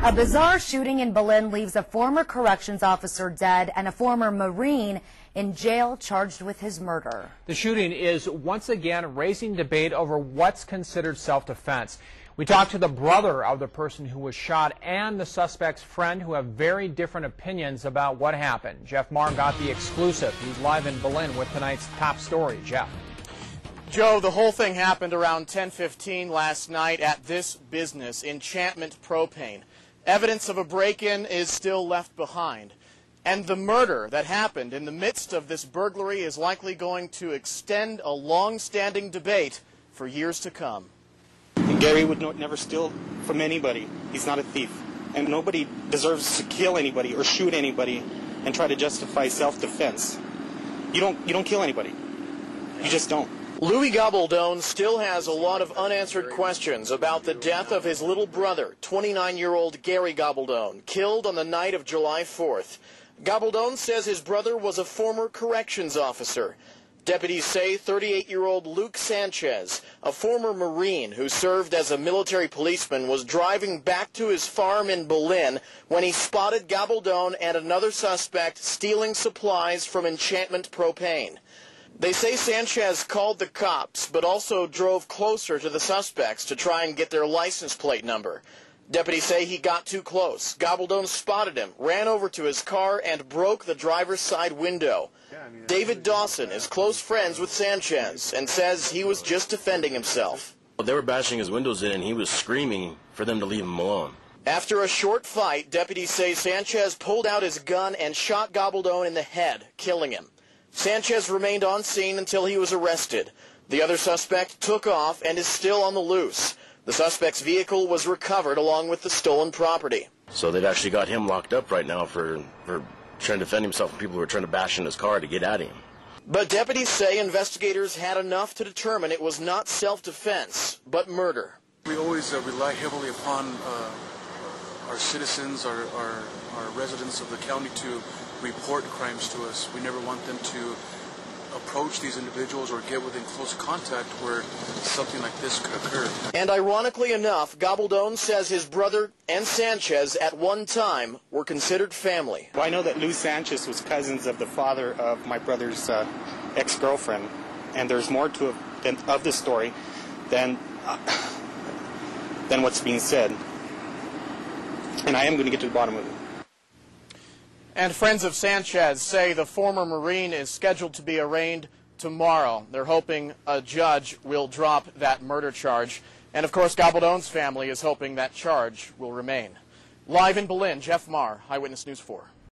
A bizarre shooting in Berlin leaves a former corrections officer dead and a former Marine in jail charged with his murder. The shooting is once again raising debate over what's considered self-defense. We talked to the brother of the person who was shot and the suspect's friend, who have very different opinions about what happened. Jeff Marr got the exclusive. He's live in Berlin with tonight's top story. Jeff. Joe, the whole thing happened around 10:15 last night at this business, Enchantment Propane. Evidence of a break-in is still left behind. And the murder that happened in the midst of this burglary is likely going to extend a long-standing debate for years to come. And Gary would never steal from anybody. He's not a thief. And nobody deserves to kill anybody or shoot anybody and try to justify self-defense. You don't kill anybody. You just don't. Louis Gabaldon still has a lot of unanswered questions about the death of his little brother, 29-year-old Gary Gabaldon, killed on the night of July 4th. Gabaldon says his brother was a former corrections officer. Deputies say 38-year-old Luke Sanchez, a former Marine who served as a military policeman, was driving back to his farm in Berlin when he spotted Gabaldon and another suspect stealing supplies from Enchantment Propane. They say Sanchez called the cops, but also drove closer to the suspects to try and get their license plate number. Deputies say he got too close. Gabaldon spotted him, ran over to his car, and broke the driver's side window. David Dawson is close friends with Sanchez and says he was just defending himself. They were bashing his windows in, and he was screaming for them to leave him alone. After a short fight, deputies say Sanchez pulled out his gun and shot Gabaldon in the head, killing him. Sanchez remained on scene until he was arrested. The other suspect took off and is still on the loose. The suspect's vehicle was recovered along with the stolen property. So they've actually got him locked up right now for trying to defend himself from people who were trying to bash in his car to get at him. But deputies say investigators had enough to determine it was not self-defense, but murder. We always rely heavily upon our citizens, our residents of the county to report crimes to us. We never want them to approach these individuals or get within close contact where something like this could occur. And ironically enough, Gabaldon says his brother and Sanchez at one time were considered family. Well, I know that Lou Sanchez was cousins of the father of my brother's ex-girlfriend, and there's more to it of the story than what's being said. And I am going to get to the bottom of it. And friends of Sanchez say the former Marine is scheduled to be arraigned tomorrow. They're hoping a judge will drop that murder charge. And, of course, Gabaldon's family is hoping that charge will remain. Live in Berlin, Jeff Marr, Eyewitness News 4.